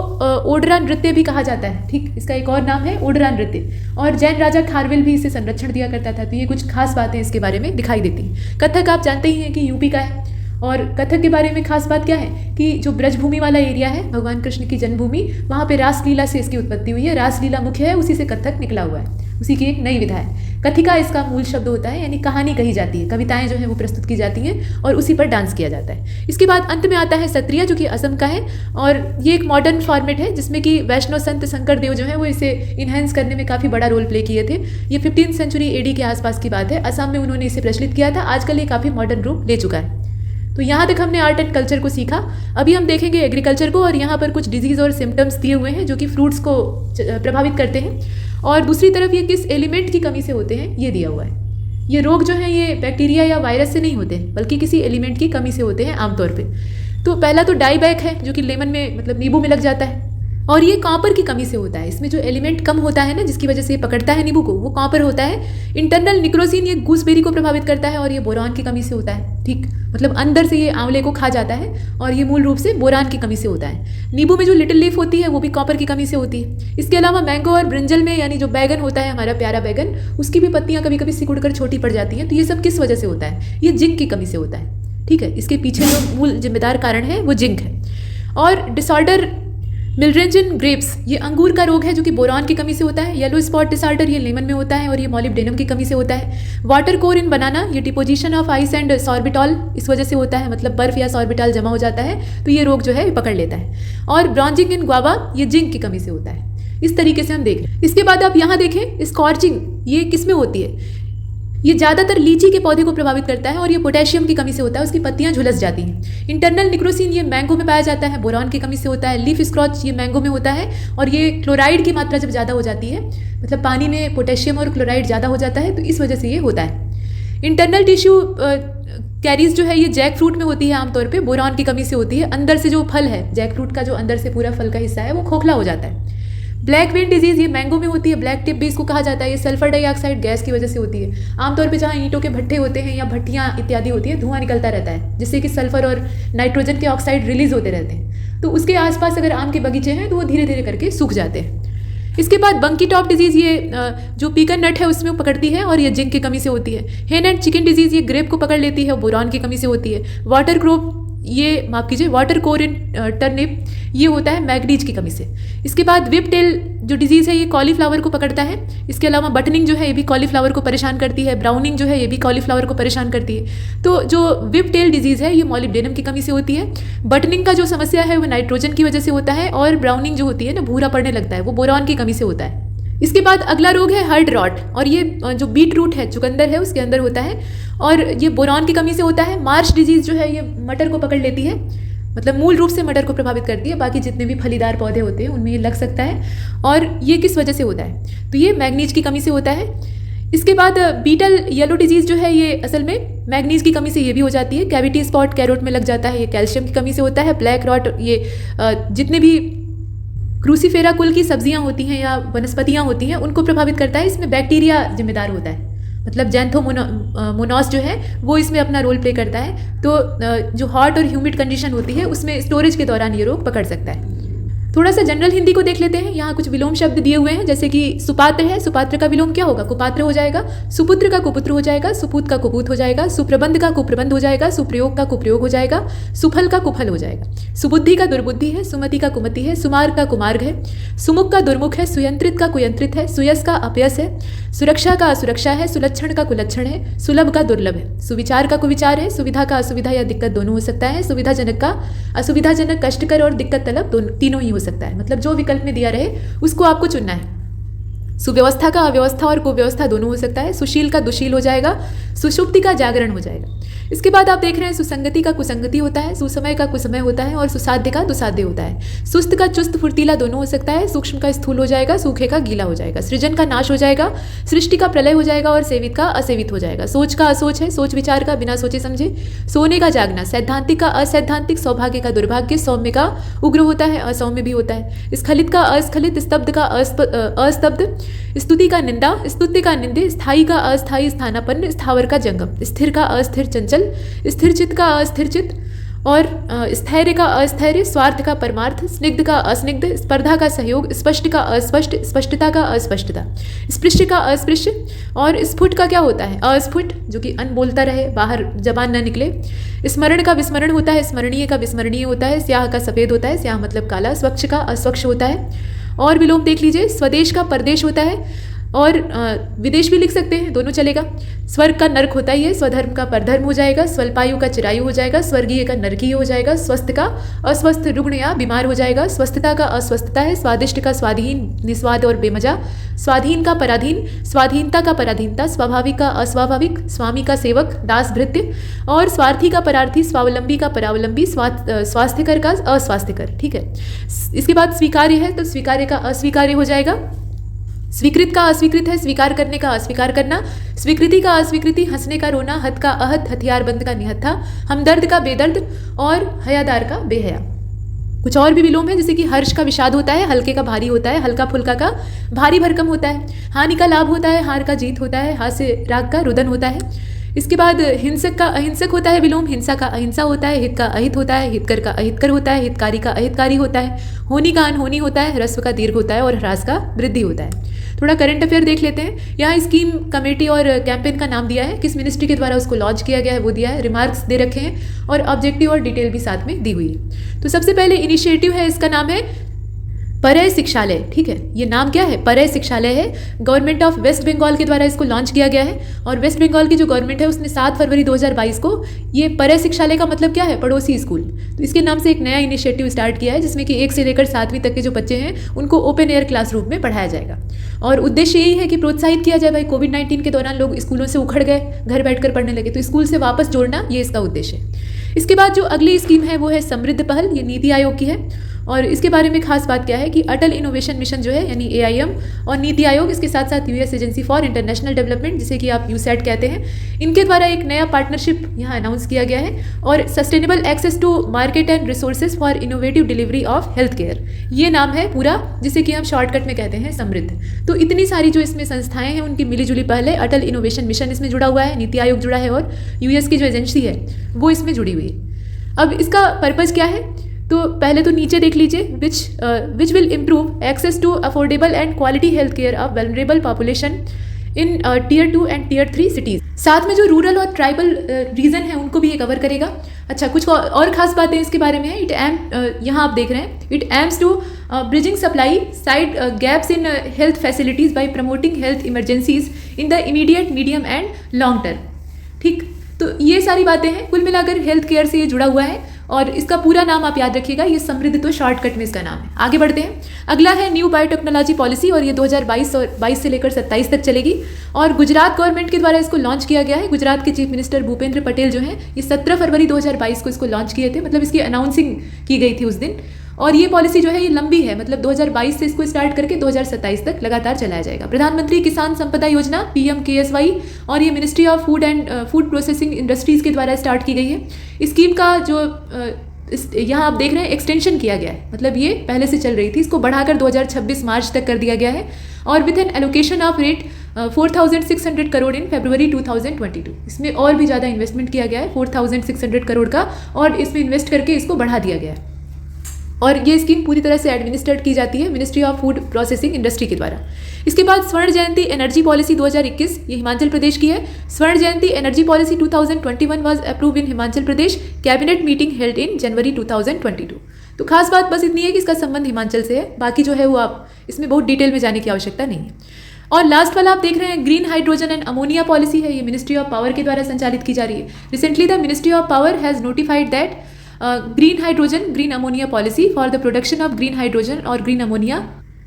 ओडरा नृत्य भी कहा जाता है, ठीक, इसका एक और नाम है ओडरा नृत्य। और जैन राजा खारवेल भी इसे संरक्षण दिया करता था। तो ये कुछ खास बातें इसके बारे में दिखाई देती हैं। कथक आप जानते ही हैं कि यूपी का है। और कथक के बारे में खास बात क्या है कि जो ब्रजभूमि वाला एरिया है, भगवान कृष्ण की जन्मभूमि, वहाँ पे रासलीला से इसकी उत्पत्ति हुई है। रासलीला मुख्य है, उसी से कथक निकला हुआ है, उसी की एक नई विधा है। कथिका इसका मूल शब्द होता है, यानी कहानी कही जाती है, कविताएं जो है वो प्रस्तुत की जाती हैं और उसी पर डांस किया जाता है। इसके बाद अंत में आता है सत्रिया, जो कि असम का है, और ये एक मॉडर्न फॉर्मेट है जिसमें कि वैष्णव संत शंकर देव जो है वो इसे इन्हेंस करने में काफ़ी बड़ा रोल प्ले किए थे। ये 15th सेंचुरी AD के आसपास की बात है। असम में उन्होंने इसे प्रचलित किया था। आजकल ये काफ़ी मॉडर्न रूप ले चुका है। तो यहाँ तक हमने आर्ट एंड कल्चर को सीखा। अभी हम देखेंगे एग्रीकल्चर को, और यहाँ पर कुछ डिजीज़ और सिम्टम्स दिए हुए हैं जो कि फ्रूट्स को प्रभावित करते हैं। और दूसरी तरफ ये किस एलिमेंट की कमी से होते हैं ये दिया हुआ है। ये रोग जो हैं ये बैक्टीरिया या वायरस से नहीं होते हैं, बल्कि किसी एलिमेंट की कमी से होते हैं आमतौर पे। तो पहला तो डाईबैक है, जो कि लेमन में, मतलब नींबू में लग जाता है। और ये कॉपर की कमी से होता है। इसमें जो एलिमेंट कम होता है ना, जिसकी वजह से ये पकड़ता है नींबू को, वो कॉपर होता है। इंटरनल निक्रोसिन ये गूसबेरी को प्रभावित करता है और ये बोरान की कमी से होता है। ठीक, मतलब अंदर से ये आंवले को खा जाता है और ये मूल रूप से बोरान की कमी से होता है। नींबू में जो लिटिल लीफ होती है वो भी कॉपर की कमी से होती है। इसके अलावा मैंगो और ब्रिंजल में, यानी जो बैगन होता है हमारा प्यारा बैगन, उसकी भी पत्तियां कभी कभी सिकुड़ कर छोटी पड़ जाती हैं। तो ये सब किस वजह से होता है? ये जिंक की कमी से होता है। ठीक है, इसके पीछे जो मूल जिम्मेदार कारण है वो जिंक है। और डिसऑर्डर मिल्ड्रेंजिन ग्रेप्स, ये अंगूर का रोग है जो कि बोरान की कमी से होता है। येलो स्पॉट डिसऑर्डर ये लेमन में होता है और ये मॉलिब्डेनम की कमी से होता है। वाटर कोर इन बनाना, ये deposition of ice and sorbitol इस वजह से होता है, मतलब बर्फ या सॉर्बिटॉल जमा हो जाता है तो ये रोग जो है पकड़ लेता है। और ब्रॉन्जिंग इन ग्वावा, ये जिंक की कमी से होता है। इस तरीके से हम देख रहे हैं। इसके बाद आप यहाँ देखें, स्कॉर्चिंग ये किस में होती है? ये ज़्यादातर लीची के पौधे को प्रभावित करता है और ये पोटेशियम की कमी से होता है, उसकी पत्तियां झुलस जाती हैं। इंटरनल निक्रोसिन ये मैंगो में पाया जाता है, बोरान की कमी से होता है। लीफ स्क्रॉच ये मैंगो में होता है और ये क्लोराइड की मात्रा जब ज़्यादा हो जाती है, मतलब पानी में पोटेशियम और क्लोराइड ज़्यादा हो जाता है, तो इस वजह से ये होता है। इंटरनल टिश्यू कैरीज जो है ये जैक फ्रूट में होती है, आमतौर पर बोरान की कमी से होती है। अंदर से जो फल है जैक फ्रूट का, जो अंदर से पूरा फल का हिस्सा है वो खोखला हो जाता है। ब्लैक वेन डिजीज ये मैंगो में होती है, ब्लैक टिप भी इसको कहा जाता है। ये सल्फर डाइऑक्साइड गैस की वजह से होती है। आमतौर पे जहाँ ईंटों के भट्ठे होते हैं या भट्टियाँ इत्यादि होती है, धुआं निकलता रहता है जिससे कि सल्फर और नाइट्रोजन के ऑक्साइड रिलीज होते रहते हैं। तो उसके आसपास अगर आम के बगीचे हैं तो वो धीरे धीरे करके सूख जाते हैं। इसके बाद बंकी टॉप डिजीज़, ये जो पीकन नट है उसमें पकड़ती है और ये जिंक की कमी से होती है। हेन एंड चिकन डिजीज़ ये ग्रेप को पकड़ लेती है, बोरान की कमी से होती है। वाटर क्रोप ये माफ कीजिए वाटर कोर इन टर्निप ये होता है मैग्नीज की कमी से। इसके बाद विप टेल जो डिजीज़ है ये कॉलीफ्लावर को पकड़ता है। इसके अलावा बटनिंग जो है ये भी कॉलीफ्लावर को परेशान करती है। ब्राउनिंग जो है ये भी कॉलीफ्लावर को परेशान करती है। तो जो विप टेल डिजीज़ है ये मॉलिब्डेनम की कमी से होती है। बटनिंग का जो समस्या है वो नाइट्रोजन की वजह से होता है और ब्राउनिंग जो होती है ना, भूरा पड़ने लगता है, वो बोरान की कमी से होता है। इसके बाद अगला रोग है हर्ड रॉट और ये जो बीट रूट है, चुकंदर है, उसके अंदर होता है और ये बोरान की कमी से होता है। मार्श डिजीज़ जो है ये मटर को पकड़ लेती है, मतलब मूल रूप से मटर को प्रभावित करती है। बाकी जितने भी फलीदार पौधे होते हैं उनमें ये लग सकता है। और ये किस वजह से होता है? तो ये मैग्नीज की कमी से होता है। इसके बाद बीटल येलो डिजीज़ जो है ये असल में मैग्नीज की कमी से ये भी हो जाती है। कैविटी स्पॉट कैरोट में लग जाता है, ये कैल्शियम की कमी से होता है। ब्लैक रॉट ये जितने भी क्रूसीफेरा कुल की सब्जियां होती हैं या वनस्पतियां होती हैं उनको प्रभावित करता है। इसमें बैक्टीरिया जिम्मेदार होता है, मतलब जैंथोमोनास जो है वो इसमें अपना रोल प्ले करता है। तो जो हॉट और ह्यूमिड कंडीशन होती है उसमें स्टोरेज के दौरान ये रोग पकड़ सकता है। थोड़ा सा जनरल हिंदी को देख लेते हैं। यहाँ कुछ विलोम शब्द दिए हुए हैं, जैसे कि सुपात्र है, सुपात्र का विलोम क्या होगा? कुपात्र हो जाएगा। सुपुत्र का कुपुत्र हो जाएगा, सुपूत का कुपूत हो जाएगा। सुप्रबंध का कुप्रबंध हो जाएगा, सुप्रयोग का कुप्रयोग हो जाएगा। सुफल का कुफल हो जाएगा। सुबुद्धि का दुर्बुद्धि है, सुमति का कुमति है, सुमार्ग का कुमार्ग है, सुमुख का दुर्मुख है, सुयंत्रित का कुयंत्रित है, सुयस का अपयस है, सुरक्षा का असुरक्षा है, सुलक्षण का कुलक्षण है, सुलभ का दुर्लभ है, सुविचार का कुविचार है, सुविधा का असुविधा या दिक्कत दोनों हो सकता है, सुविधाजनक का असुविधाजनक, कष्टकर और दिक्कत तलब तीनों ही हो सकता है। मतलब जो विकल्प में दिया रहे उसको आपको चुनना है। सुव्यवस्था का अव्यवस्था और कुव्यवस्था दोनों हो सकता है। सुशील का दुशील हो जाएगा, सुषुप्ति का जागरण हो जाएगा। इसके बाद आप देख रहे हैं सुसंगति का कुसंगति होता है, सुसमय का कुसमय होता है और सुसाध्य का दुसाध्य होता है। सुस्त का चुस्त फुर्तीला दोनों हो सकता है। सूक्ष्म का स्थूल हो जाएगा, सूखे का गीला हो जाएगा। सृजन का नाश हो जाएगा, सृष्टि का प्रलय हो जाएगा और सेवित का असेवित हो जाएगा। सोच का असोच है, सोच विचार का बिना सोचे समझे। सोने का जागना, सैद्धांतिक का असैद्धांतिक, सौभाग्य का दुर्भाग्य, सौम्य का उग्र होता है, असौम्य भी होता है। स्खलित का अस्खलित, स्तब्ध का अस्तब्ध, स्तुति का निंदा, स्तुत्य का निंदे, स्थायी का अस्थायी, स्थानापन्न, स्थावर का जंगम, स्थिर का अस्थिर चंचल, स्थिर चित्त का अस्थिर चित्त और स्थैर्य का अस्थैर्य, स्वार्थ का परमार्थ, स्निग्ध का असनिग्ध, स्पर्धा का सहयोग, स्पष्ट का अस्पष्ट, स्पष्टता का अस्पष्टता, स्पृश्य का अस्पृश्य और स्फुट का क्या होता है? अस्फुट, जो कि अन बोलता रहे, बाहर जबान न निकले। स्मरण का विस्मरण होता है, स्मरणीय का विस्मरणीय होता है। स्याह का सफ़ेद होता है, स्याह मतलब काला। स्वच्छ का अस्वच्छ होता है। और विलोम देख लीजिए, स्वदेश का परदेश होता है और विदेश भी लिख सकते हैं, दोनों चलेगा। स्वर्ग का नर्क होता ही है, स्वधर्म का परधर्म हो जाएगा। स्वल्पायु का चिरायु हो जाएगा, स्वर्गीय का नरकीय हो जाएगा। स्वस्थ का अस्वस्थ, रुग्ण या बीमार हो जाएगा। स्वस्थता का अस्वस्थता है, स्वादिष्ट का स्वाधीन, निस्वाद और बेमजा। स्वाधीन का पराधीन, स्वाधीनता का पराधीनता। स्वाभाविक का अस्वाभाविक, स्वामी का सेवक, दास भृत्य और स्वार्थी का परार्थी, स्वावलंबी का परावलंबी, स्वास्थ्यकर का अस्वास्थ्यकर। ठीक है, इसके बाद स्वीकार्य है तो स्वीकार्य का अस्वीकार्य हो जाएगा। स्वीकृत का अस्वीकृत है, स्वीकार करने का अस्वीकार करना। स्वीकृति का अस्वीकृति, हंसने का रोना, हथ का अहत, हथियारबंद का निहत्था, हमदर्द का बेदर्द और हयादार का बेहया। कुछ और भी विलोम है, जैसे कि हर्ष का विषाद होता है, हल्के का भारी होता है, हल्का फुल्का का भारी भरकम होता है, हानि का लाभ होता है, हार का जीत होता है, हास्य राग का रुदन होता है। इसके बाद हिंसक का अहिंसक होता है विलोम, हिंसा का अहिंसा होता है, हित का अहित होता है, हितकर का अहितकर होता है, हितकारी का अहितकारी होता है, होनी का अनहोनी होता है, ह्रस्व का दीर्घ होता है और ह्रास का वृद्धि होता है। थोड़ा करंट अफेयर देख लेते हैं। यहाँ स्कीम, कमेटी और कैंपेन का नाम दिया है, किस मिनिस्ट्री के द्वारा उसको लॉन्च किया गया है वो दिया है, रिमार्क्स दे रखे हैं और ऑब्जेक्टिव और डिटेल भी साथ में दी हुई है। तो सबसे पहले इनिशिएटिव है, इसका नाम है परय शिक्षालय। ठीक है, ये नाम क्या है? परय शिक्षालय है। गवर्नमेंट ऑफ वेस्ट बंगाल के द्वारा इसको लॉन्च किया गया है और वेस्ट बंगाल की जो गवर्नमेंट है उसने 7 फरवरी 2022 को ये परय शिक्षालय का मतलब क्या है? पड़ोसी स्कूल। तो इसके नाम से एक नया इनिशिएटिव स्टार्ट किया है जिसमें कि 1 से लेकर 7वीं तक के जो बच्चे हैं उनको ओपन एयर क्लासरूम में पढ़ाया जाएगा और उद्देश्य यही है कि प्रोत्साहित किया जाए। भाई कोविड-19 के दौरान लोग स्कूलों से उखड़ गए, घर बैठकर पढ़ने लगे, तो स्कूल से वापस जोड़ना ये इसका उद्देश्य है। इसके बाद जो अगली स्कीम है वो है समृद्ध पहल, ये नीति आयोग की है और इसके बारे में खास बात क्या है कि अटल इनोवेशन मिशन जो है यानी AIM और नीति आयोग, इसके साथ साथ US agency for international development जिसे कि आप USAID कहते हैं, इनके द्वारा एक नया पार्टनरशिप यहाँ अनाउंस किया गया है और sustainable access to market and resources for innovative delivery of health care, ये नाम है पूरा, जिसे कि हम शॉर्टकट में कहते हैं समृद्ध। तो इतनी सारी जो इसमें संस्थाएं हैं उनकी मिलीजुली पहल है। अटल इनोवेशन मिशन इसमें जुड़ा हुआ है, नीति आयोग जुड़ा है और US की जो एजेंसी है वो इसमें जुड़ी हुई है। अब इसका पर्पज़ क्या है? तो पहले तो नीचे देख लीजिए, which will improve access to affordable and quality health care of vulnerable population in Tier 2 and Tier 3 cities. साथ में जो रूरल और ट्राइबल रीजन है उनको भी ये कवर करेगा। अच्छा, कुछ और खास बातें इसके बारे में है। यहाँ आप देख रहे हैं, it aims to bridging supply side gaps in health facilities by promoting health emergencies in the immediate, medium and long term. ठीक, तो ये सारी बातें हैं, कुल मिलाकर हेल्थ केयर से ये जुड़ा हुआ है और इसका पूरा नाम आप याद रखिएगा, ये समृद्ध तो शॉर्टकट में इसका नाम है। आगे बढ़ते हैं, अगला है न्यू बायोटेक्नोलॉजी पॉलिसी और ये 2022 और 22 से लेकर 27 तक चलेगी और गुजरात गवर्नमेंट के द्वारा इसको लॉन्च किया गया है। गुजरात के चीफ मिनिस्टर भूपेंद्र पटेल जो हैं ये 17 फरवरी 2022 को इसको लॉन्च किए थे, मतलब इसकी अनाउंसिंग की गई थी उस दिन। और ये पॉलिसी जो है ये लंबी है, मतलब 2022 से इसको स्टार्ट करके 2027 तक लगातार चलाया जाएगा। प्रधानमंत्री किसान संपदा योजना PMKSY और ये ministry of food and food processing industries के द्वारा स्टार्ट की गई है। स्कीम का जो यहाँ आप देख रहे हैं एक्सटेंशन किया गया है, मतलब ये पहले से चल रही थी, इसको बढ़ाकर 2026 मार्च तक कर दिया गया है और with an allocation of rate 4,600 crore in February 2022। इसमें और भी ज़्यादा इन्वेस्टमेंट किया गया है 4,600 करोड़ का और इसमें इन्वेस्ट करके इसको बढ़ा दिया गया है और ये स्कीम पूरी तरह से एडमिनिस्ट्रेट की जाती है ministry of food processing industry के द्वारा। इसके बाद स्वर्ण जयंती एनर्जी पॉलिसी 2021, ये हिमाचल प्रदेश की है। Swarna Jayanti energy policy 2021 was approved in Himachal Pradesh, cabinet meeting held in January 2022। तो खास बात बस इतनी है कि इसका संबंध हिमाचल से है, बाकी जो है वो आप इसमें बहुत डिटेल में जाने की आवश्यकता नहीं है। और लास्ट वाला आप देख रहे हैं green hydrogen and ammonia policy है, ये मिनिस्ट्री ऑफ पावर के द्वारा संचालित की जा रही है। Recently the ministry of power has notified that green hydrogen, green ammonia policy for the production of green hydrogen or green ammonia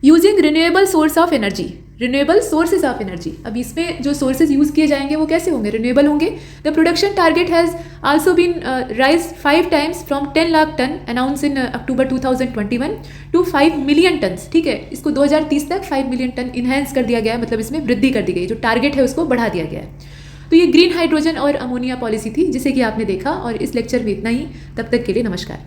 using renewable source of energy, renewable sources of energy। अब इसमें जो sources यूज़ किए जाएंगे वो कैसे होंगे? renewable होंगे। The production target has also been raised 5 times from 10 lakh ton announced in October 2021 to 5 million tons। ठीक है, इसको 2030 तक 5 million ton इन्हेंस कर दिया गया है, मतलब इसमें वृद्धि कर दी गई, जो टारगेट है उसको बढ़ा दिया गया है। तो ये ग्रीन हाइड्रोजन और अमोनिया पॉलिसी थी जिसे कि आपने देखा और इस लेक्चर में इतना ही। तब तक के लिए नमस्कार।